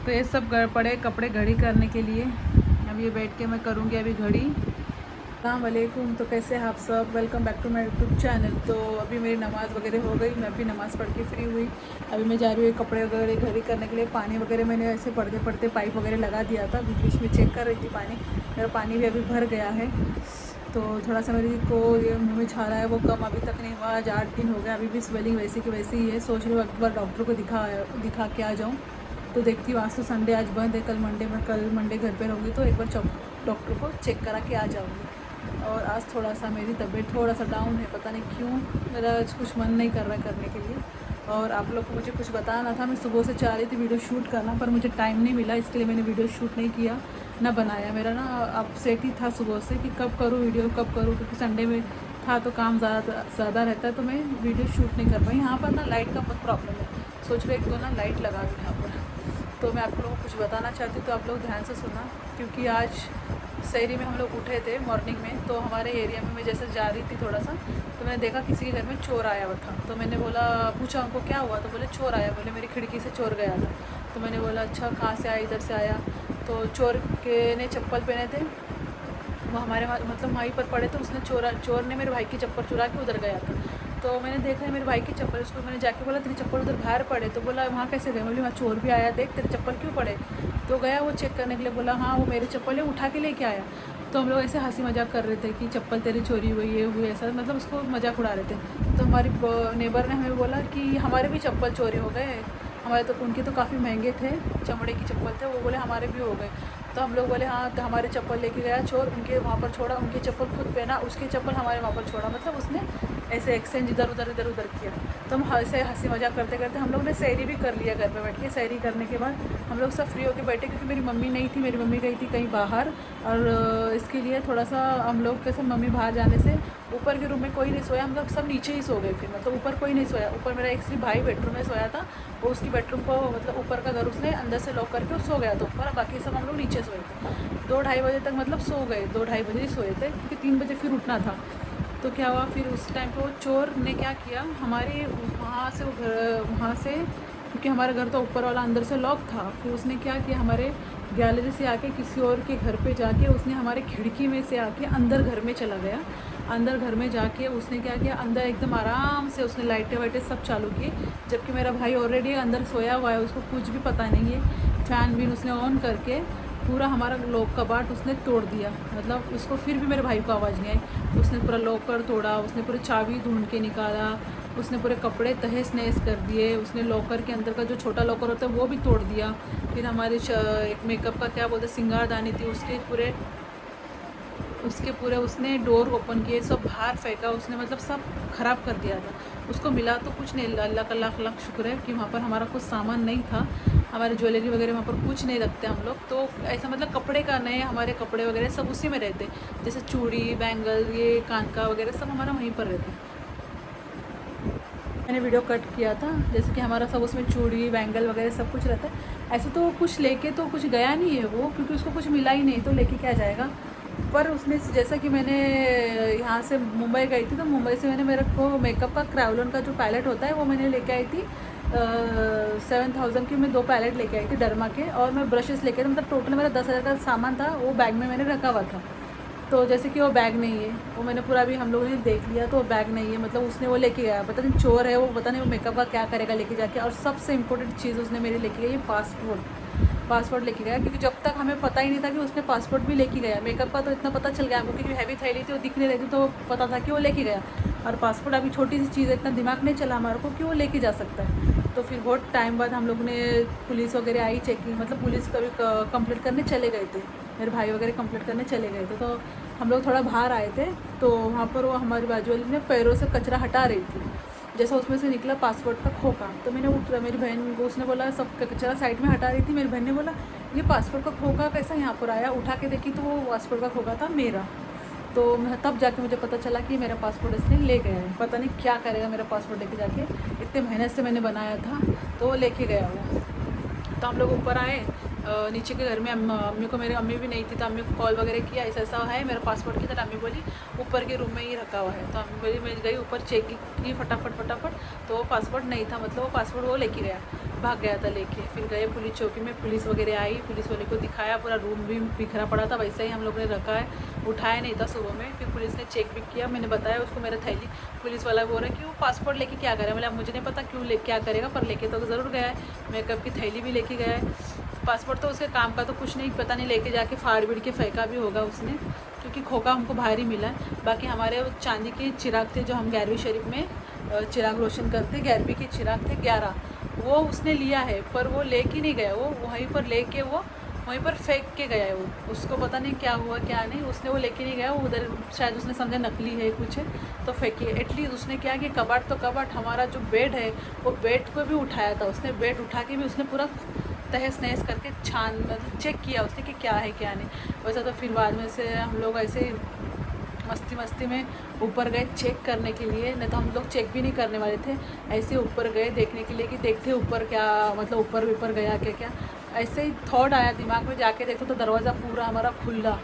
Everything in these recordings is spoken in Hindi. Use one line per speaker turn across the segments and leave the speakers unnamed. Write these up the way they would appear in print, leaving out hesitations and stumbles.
तो ये सब पड़े कपड़े घड़ी करने के लिए। अब ये बैठ के मैं करूँगी अभी घड़ी। अस्सलाम वालेकुम। तो कैसे हैं आप सब? Welcome back to my YouTube channel. तो अभी मेरी नमाज़ वगैरह हो गई, मैं भी नमाज़ पढ़ के फ्री हुई। अभी मैं जा रही हूँ कपड़े वगैरह घड़ी करने के लिए। पानी वगैरह मैंने ऐसे पढ़ते पढ़ते पाइप वगैरह लगा दिया था, बीच बीच में चेक कर रही थी पानी। मेरा पानी भी अभी भर गया है, तो थोड़ा सा मेरी को ये मुँह में छा रहा है, वो कम अभी तक नहीं हुआ। आज 8 दिन हो गया, अभी भी स्वेलिंग वैसी की वैसी ही है। सोच रही हूँ एक बार डॉक्टर को दिखा के आ जाऊँ। तो देखती हूँ, आज तो संडे, आज बंद है, कल मंडे घर पे रहूँगी, तो एक बार डॉक्टर को चेक करा के आ जाऊँगी। और आज थोड़ा सा मेरी तबीयत थोड़ा सा डाउन है, पता नहीं क्यों, मेरा आज कुछ मन नहीं कर रहा है करने के लिए। और आप लोग को मुझे कुछ बताना था, मैं सुबह से चाह रही थी वीडियो शूट करना, पर मुझे टाइम नहीं मिला, इसके लिए मैंने वीडियो शूट नहीं किया, ना बनाया। मेरा ना अपसेट ही था सुबह से कि कब करूँ वीडियो, कब करूँ, क्योंकि संडे में था तो काम ज़्यादा रहता है, तो मैं वीडियो शूट नहीं कर पाई। यहाँ पर ना लाइट का बहुत प्रॉब्लम है, सोच रहे एक दो ना लाइट लगा दूँ यहाँ पर। तो मैं आप लोगों को कुछ बताना चाहती हूँ, तो आप लोग ध्यान से सुना, क्योंकि आज शहरी में हम लोग उठे थे मॉर्निंग में। तो हमारे एरिया में मैं जैसे जा रही थी थोड़ा सा, तो मैंने देखा किसी के घर में चोर आया हुआ था। तो मैंने पूछा उनको क्या हुआ, तो बोले चोर आया, बोले मेरी खिड़की से चोर गया था। तो मैंने बोला अच्छा कहाँ से आया, इधर से आया। तो चोर के ने चप्पल पहने थे, वो हमारे मतलब वहीं पर पड़े थे। उसने चोर ने मेरे भाई की चप्पल चुरा के उधर गया था। तो मैंने देखा है मेरे भाई की चप्पल, उसको मैंने जाके बोला तेरी चप्पल उधर बाहर पड़े, तो बोला वहाँ कैसे गए। बोली वहाँ चोर भी आया, देख तेरे चप्पल क्यों पड़े। तो गया वो चेक करने के लिए, बोला हाँ वो मेरी चप्पल है, उठा के लेके आया। तो हम लोग ऐसे हंसी मजाक कर रहे थे कि चप्पल तेरी चोरी हुई, ये हुई, ऐसा मतलब उसको मजाक उड़ा रहे थे। तो हमारी नेबर ने हमें बोला कि हमारे भी चप्पल चोरी हो गए, हमारे तो उनके तो काफ़ी महंगे थे, चमड़े की चप्पल थे, वो बोले हमारे भी हो गए। तो हम लोग बोले हाँ, तो हमारे चप्पल लेके गया चोर, उनके वहाँ पर छोड़ा, उनकी चप्पल खुद पहना, उसकी चप्पल हमारे वहाँ पर छोड़ा, मतलब उसने ऐसे एक्सचेंज इधर उधर किया। तो हम ऐसे हंसी मजाक करते करते हम लोग ने सैरी भी कर लिया घर पे बैठ के। सैरी करने के बाद हम लोग सब फ्री होके बैठे, क्योंकि मेरी मम्मी नहीं थी, मेरी मम्मी गई थी कहीं बाहर, और इसके लिए थोड़ा सा हम लोग कैसे मम्मी बाहर जाने से ऊपर के रूम में कोई नहीं सोया, हम लोग सब नीचे ही सो गए। फिर मतलब ऊपर कोई नहीं सोया, ऊपर मेरा एक सिर्फ भाई बेडरूम में सोया था, वो उसकी बेडरूम को मतलब ऊपर का घर उसने अंदर से लॉक करके सो गया था ऊपर, बाकी सब हम लोग नीचे सोए थे। 2-2:30 बजे तक मतलब सो गए, 2-2:30 बजे ही सोए थे, क्योंकि 3 बजे फिर उठना था। तो क्या हुआ फिर उस टाइम पे वो चोर ने क्या किया, हमारे वहाँ से, क्योंकि हमारा घर तो ऊपर वाला अंदर से लॉक था, फिर उसने क्या किया, हमारे गैलरी से आके किसी और के घर पे जाके उसने हमारे खिड़की में से आके अंदर घर में चला गया। अंदर घर में जाके उसने क्या किया, अंदर एकदम आराम से उसने लाइटें वाइटें सब चालू की, जबकि मेरा भाई ऑलरेडी अंदर सोया हुआ है, उसको कुछ भी पता नहीं है। फ़ैन भी उसने ऑन करके पूरा हमारा लॉक कबाट उसने तोड़ दिया, मतलब उसको फिर भी मेरे भाई को आवाज़ नहीं आई। उसने पूरा लॉकर तोड़ा, उसने पूरी चाबी ढूंढ के निकाला, उसने पूरे कपड़े तहस नहस कर दिए, उसने लॉकर के अंदर का जो छोटा लॉकर होता है वो भी तोड़ दिया। फिर हमारे एक मेकअप का क्या बोलते सिंगारदानी थी, उसके पूरे उसने डोर ओपन किए, सब बाहर फेंका उसने, मतलब सब ख़राब कर दिया था। उसको मिला तो कुछ नहीं, अल्लाह का लाख लाख शुक्र है कि वहाँ पर हमारा कुछ सामान नहीं था, हमारे ज्वेलरी वगैरह वहाँ पर कुछ नहीं रखते हम लोग। तो ऐसा मतलब कपड़े का नहीं, हमारे कपड़े वगैरह सब उसी में रहते, जैसे चूड़ी बैंगल ये कान का वगैरह सब हमारा वहीं पर रहते। मैंने वीडियो कट किया था, जैसे कि हमारा सब उसमें चूड़ी बैंगल वगैरह सब कुछ रहता है। ऐसे तो कुछ लेके तो कुछ गया नहीं है वो, क्योंकि उसको कुछ मिला ही नहीं, तो लेके क्या जाएगा। पर उसने जैसा कि मैंने यहाँ से मुंबई गई थी, तो मुंबई से मैंने मेरे को मेकअप का क्रायोलन का जो पैलेट होता है वो मैंने लेके आई थी 7,000 की। मैं 2 पैलेट लेके आई थी डर्मा के, और मैं ब्रशेस लेके आई थी, मतलब टोटल मेरा 10,000 का सामान था, वो बैग में मैंने रखा हुआ था। तो जैसे कि वो बैग नहीं है, वो मैंने पूरा भी हम लोगों ने देख लिया, तो वो बैग नहीं है, मतलब उसने वो लेके गया, पता नहीं चोर है वो, पता नहीं वो मेकअप का क्या करेगा लेके जाके। और सबसे इम्पोर्टेंट चीज़ उसने मेरी लेके गई पासपोर्ट लेके गया, क्योंकि जब तक हमें पता ही नहीं था कि उसने पासपोर्ट भी लेके गया। मेकअप का तो इतना पता चल गया हमको, क्योंकि हैवी थैली थी, वो दिख नहीं रही थी, तो पता था कि वो लेके गया। और पासपोर्ट अभी छोटी सी चीज़ है, इतना दिमाग नहीं चला हमारे को कि वो लेके जा सकता है। तो फिर बहुत टाइम बाद हम लोग ने, पुलिस वगैरह आई चेकिंग, मतलब पुलिस कभी कंप्लीट करने चले गए थे, मेरे भाई वगैरह कंप्लीट करने चले गए थे। तो हम लोग थोड़ा बाहर आए थे, तो वहाँ पर वो हमारी बाजू वाली ने पैरों से कचरा हटा रही थी, जैसा उसमें से निकला पासपोर्ट का खोखा। तो मैंने मेरी बहन को, उसने बोला सब कचरा साइड में हटा रही थी, मेरी बहन ने बोला ये पासपोर्ट का खोखा कैसा यहाँ पर आया। उठा के देखी तो वो पासपोर्ट का खोखा था मेरा। तो मैं तब जाके मुझे पता चला कि मेरा पासपोर्ट इसने ले गया है, पता नहीं क्या करेगा मेरा पासपोर्ट लेके जाके, इतने मेहनत से मैंने बनाया था, तो वो लेके गया वो। तो हम लोग ऊपर आए, नीचे के घर में अम्मी को, मेरी अम्मी भी नहीं थी तो अम्मी को कॉल वगैरह किया, ऐसा ऐसा है मेरा पासपोर्ट की तरह। अम्मी बोली ऊपर के रूम में ही रखा हुआ है। तो अम्मी बोली, मैं गई ऊपर चेक की फटाफट, तो वो पासपोर्ट नहीं था, मतलब वो पासपोर्ट वो लेके गया, भाग गया था लेके। फिर गए पुलिस चौकी में, पुलिस वगैरह आई, पुलिस वाले को दिखाया, पूरा रूम भी बिखरा पड़ा था, वैसे ही हम लोग ने रखा है, उठाया नहीं था सुबह में। फिर पुलिस ने चेक भी किया, मैंने बताया उसको मेरा थैली, पुलिस वाला बोल रहा है कि वो पासपोर्ट लेके क्या करेगा। मतलब मुझे नहीं पता क्यों क्या करेगा, पर लेके तो ज़रूर गया है, मेकअप की थैली भी लेके गया है। पासपोर्ट तो उसके काम का तो कुछ नहीं, पता नहीं लेके जाके फाड़ बीड़ के फेंका भी होगा उसने, क्योंकि खोखा हमको बाहर ही मिला है। बाकी हमारे चांदी के चिराग थे जो हम 11वीं शरीफ में चिराग रोशन करते, 11वीं के चिराग थे 11, वो उसने लिया है, पर वो लेके नहीं गया, वो वहीं पर लेके वो वहीं पर फेंक के गया है। वो उसको पता नहीं क्या हुआ क्या नहीं, उसने वो लेके नहीं गया, वो उधर शायद उसने समझा नकली है कुछ है तो फेंकी। एटलीस्ट उसने क्या कि कबाट तो कबाट, हमारा जो बेड है वो बेड को भी उठाया था उसने, बेड उठा के भी उसने पूरा तहस नहस करके मतलब चेक किया उसने कि क्या है क्या नहीं। वैसा तो फिर बाद में से हम लोग ऐसे मस्ती में ऊपर गए चेक करने के लिए, नहीं तो हम लोग चेक भी नहीं करने वाले थे, ऐसे ऊपर गए देखने के लिए कि देखते ऊपर क्या, मतलब ऊपर गया क्या। ऐसे ही थॉट आया दिमाग में, जाके देखो तो दरवाज़ा पूरा हमारा खुला,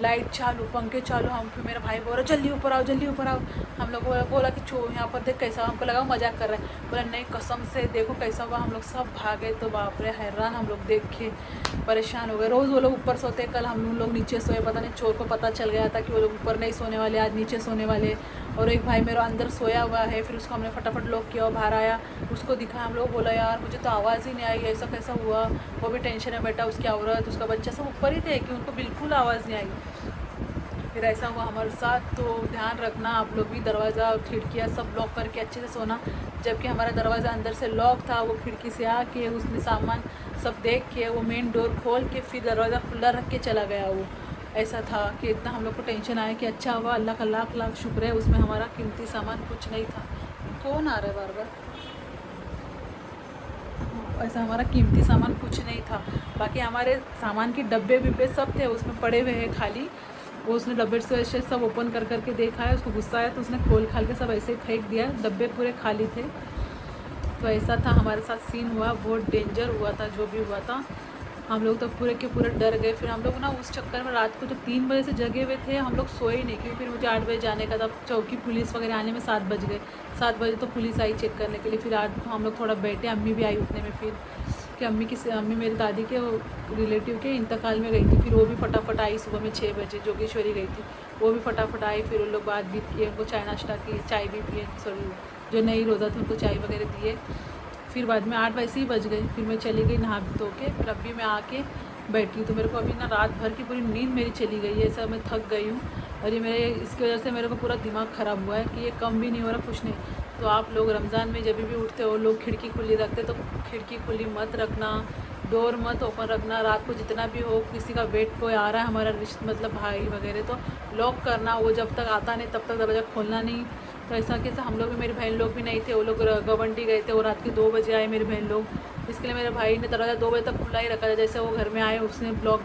लाइट चालू, पंखे चालू। हम फिर मेरा भाई बोल रहा जल्दी ऊपर आओ जल्दी ऊपर आओ। हम लोग बोला कि छो यहाँ पर देख कैसा, हमको लगा मजाक कर रहा है, बोला नहीं कसम से देखो कैसा हुआ। हम लोग सब भागे, तो बाप रे हैरान हम लोग देख के परेशान हो गए। रोज़ वो लोग ऊपर सोते, कल हम लोग नीचे सोए, पता नहीं चोर को पता चल गया था कि वो लोग ऊपर नहीं सोने वाले, आज नीचे सोने वाले। और एक भाई मेरा अंदर सोया हुआ है, फिर उसको हमने फटाफट लॉक किया और बाहर आया, उसको दिखा, हम लोग बोला यार मुझे तो आवाज़ ही नहीं आई, ऐसा कैसा हुआ। वो भी टेंशन में बैठा, उसकी औरत उसका बच्चा सब ऊपर ही थे कि उनको बिल्कुल आवाज़ नहीं आई। फिर ऐसा हुआ हमारे साथ। तो ध्यान रखना आप लोग भी, दरवाज़ा खिड़कियाँ सब लॉक करके अच्छे से सोना। जबकि हमारा दरवाज़ा अंदर से लॉक था, वो खिड़की से आके उसने सामान सब देख के वो मेन डोर खोल के फिर दरवाज़ा खुला रख के चला गया। वो ऐसा था कि इतना हम लोग को टेंशन आया कि अच्छा हुआ, अल्लाह का लाख लाख शुक्र है उसमें हमारा कीमती सामान कुछ नहीं था। कौन आ रहा है बार बार, ऐसा हमारा कीमती सामान कुछ नहीं था। बाकी हमारे सामान के डब्बे बिब्बे सब थे उसमें पड़े हुए हैं खाली। वो उसने डब्बे से ऐसे सब ओपन करके देखा है, उसको गुस्सा आया तो उसने खोल खाल के सब ऐसे ही फेंक दिया, डब्बे पूरे खाली थे। तो ऐसा था हमारे साथ सीन हुआ, बहुत डेंजर हुआ था जो भी हुआ था। हम लोग तो पूरे के पूरे डर गए। फिर हम लोग ना उस चक्कर में रात को जब 3 बजे से जगे हुए थे, हम लोग सोए नहीं, क्योंकि फिर मुझे 8 बजे जाने का था चौकी, पुलिस वगैरह आने में 7 बज गए। 7 बजे तो पुलिस आई चेक करने के लिए। फिर 8 हम लोग थोड़ा बैठे, अम्मी भी आई उठने में, फिर कि अम्मी मेरी दादी के रिलेटिव के इंतकाल में गई थी, फिर वो भी फटाफट आई सुबह में 6 बजे, जोगेश्वरी गई थी, वो भी फटाफट आई। फिर उन लोग बात भी किए, उनको चाय नाश्ता किए, चाय भी पिए, सॉरी जो नहीं रोज़ा थे उनको चाय वगैरह दिए। फिर बाद में 8 वैसे ही बज गए, फिर मैं चली गई नहा धो के। फिर अभी मैं आके बैठी, तो मेरे को अभी ना रात भर की पूरी नींद मेरी चली गई है, ऐसा मैं थक गई हूँ। और ये मेरे इसकी वजह से मेरे को पूरा दिमाग ख़राब हुआ है कि ये कम भी नहीं हो रहा कुछ नहीं। तो आप लोग रमज़ान में जब भी उठते हो लोग खिड़की खुली रखते, तो खिड़की खुली मत रखना, डोर मत ओपन रखना। रात को जितना भी हो, किसी का वेट कोई आ रहा है हमारा मतलब भाई वगैरह, तो लॉक करना, वो जब तक आता नहीं तब तक दरवाज़ा खोलना नहीं। तो ऐसा कैसे हम लोग भी, मेरी बहन लोग भी नहीं थे, वो लोग गवंडी गए थे, वो रात के 2 बजे आए मेरे बहन लोग। इसके लिए मेरे भाई ने दरवाज़ा 2 बजे तक खुला ही रखा था। जैसे वो घर में आए उसने ब्लॉक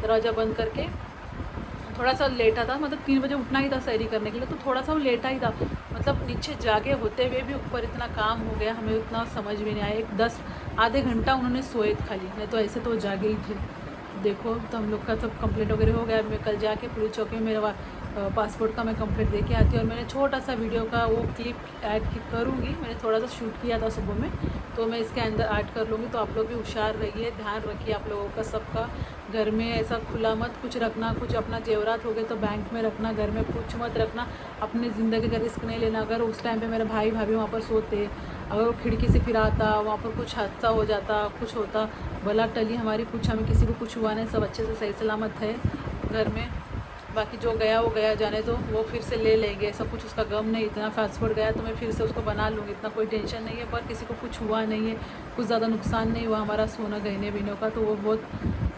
दरवाज़ा बंद करके, थोड़ा सा लेटा था, मतलब 3 बजे उठना ही था सहरी करने के लिए, तो थोड़ा सा वो लेटा ही था। मतलब नीचे जागे होते हुए भी ऊपर इतना काम हो गया, हमें उतना समझ में नहीं आया। एक 10 आधे घंटा उन्होंने सोए खाली, नहीं तो ऐसे तो वो जागे ही थे। देखो तो हम लोग का सब कंप्लीट वगैरह हो गया। मैं कल जाके पुलिस चौकी में मेरा पासपोर्ट का मैं कंप्लीट दे के आती हूँ। और मैंने छोटा सा वीडियो का वो क्लिप ऐड करूँगी, मैंने थोड़ा सा शूट किया था सुबह में, तो मैं इसके अंदर ऐड कर लूँगी। तो आप लोग भी होशियार रहिए, ध्यान रखिए आप लोगों का सबका। घर में ऐसा खुला मत कुछ रखना, कुछ अपना जेवरात हो गए तो बैंक में रखना, घर में कुछ मत रखना, अपनी ज़िंदगी का रिस्क नहीं लेना। अगर उस टाइम पे मेरे भाई भाभी वहाँ पर सोते, अगर वो खिड़की से फिर आता, वहाँ पर कुछ हादसा हो जाता, कुछ होता, भला टली हमारी, कुछ हमें किसी को कुछ हुआ नहीं, सब अच्छे से सही सलामत है घर में। बाकी जो गया वो गया, जाने दो, वो फिर से ले लेंगे, सब कुछ उसका गम नहीं। इतना पासपोर्ट गया तो मैं फिर से उसको बना लूँगी, इतना कोई टेंशन नहीं है। पर किसी को कुछ हुआ नहीं है, कुछ ज़्यादा नुकसान नहीं हुआ हमारा सोना गहने बीनों का, तो वो बहुत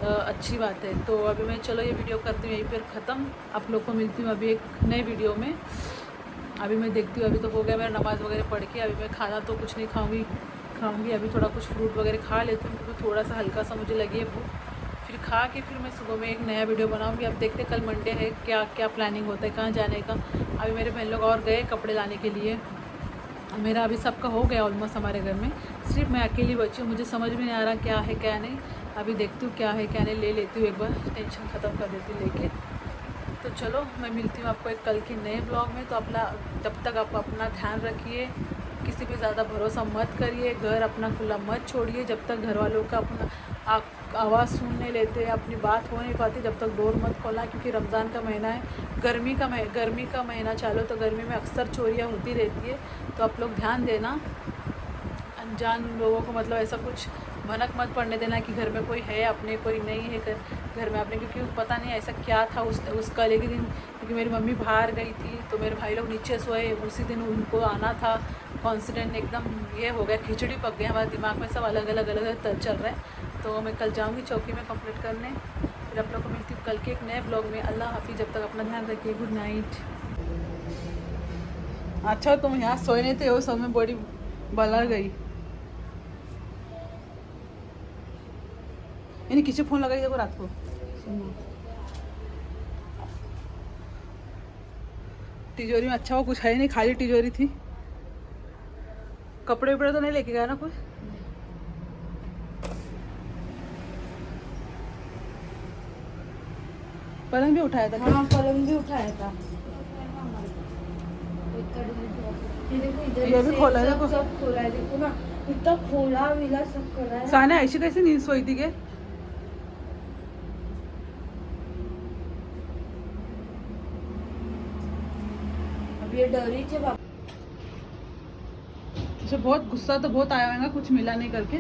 अच्छी बात है। तो अभी मैं चलो ये वीडियो करती हूँ यहीं पर ख़त्म, आप लोग को मिलती हूँ अभी एक नए वीडियो में। अभी मैं देखती हूँ, अभी तो हो गया मेरा नमाज़ वगैरह पढ़ के, अभी मैं खाना तो कुछ नहीं खाऊँगी, अभी थोड़ा कुछ फ्रूट वगैरह खा लेती हूँ, क्योंकि थोड़ा सा हल्का सा मुझे लगी है भूख। फिर खा के फिर मैं सुबह में एक नया वीडियो बनाऊंगी। अब देखते कल मंडे है, क्या क्या प्लानिंग होता है, कहाँ जाने का। अभी मेरे बहन लोग और गए कपड़े लाने के लिए, मेरा अभी सबका हो गया ऑलमोस्ट हमारे घर में, सिर्फ मैं अकेली बची हूँ। मुझे समझ में नहीं आ रहा क्या है क्या नहीं। अभी देखती हूँ क्या है क्या नहीं, ले लेती हूँ एक बार, टेंशन ख़त्म कर देती हूँ लेके। तो चलो मैं मिलती हूँ आपको एक कल की नए ब्लॉग में। तो अपना तब तक आप अपना ध्यान रखिए, किसी पे ज़्यादा भरोसा मत करिए, घर अपना खुला मत छोड़िए। जब तक घर वालों का अपना आवाज़ सुन नहीं लेते, अपनी बात हो नहीं पाती, जब तक डोर मत खोलना, क्योंकि रमज़ान का महीना है, गर्मी का महीना चालू, तो गर्मी में अक्सर चोरियाँ होती रहती है। तो आप लोग ध्यान देना, अनजान लोगों को मतलब ऐसा कुछ भनक मत पड़ने देना कि घर में कोई है अपने, कोई नहीं है घर में अपने, क्योंकि पता नहीं ऐसा क्या था उस कल एक दिन, क्योंकि मेरी मम्मी बाहर गई थी तो मेरे भाई लोग नीचे सोए, उसी दिन उनको आना था। कॉन्फिडेंट एकदम ये हो गया, खिचड़ी पक गया हमारे दिमाग में, सब अलग अलग चल रहा है। तो मैं कल जाऊँगी चौकी में कंप्लीट करने। फिर आप लोग को मिलती हूँ कल के एक नए ब्लॉग में। अल्लाह हाफिज़, जब तक अपना ध्यान रखिए, गुड नाइट। अच्छा तुम यहाँ सोए नहीं थे, वो सब में बॉडी बला गई। यानी किसी फ़ोन लगाई देखो रात को, तिजोरी में अच्छा वो कुछ है नहीं, खाली तिजोरी थी। कपड़े वपड़े तो नहीं लेके गया ना कुछ? पलंग भी उठाया था?
हाँ पलंग भी उठाया था।
ये भी खोला है, देखो
सब खोला है, देखो ना इतना खोला मिला सब करा है।
साना ऐसी कैसे नींद सोई थी के?
अब ये डरी थे बाप।
मुझे बहुत गुस्सा तो बहुत आया होगा कुछ मिला नहीं करके।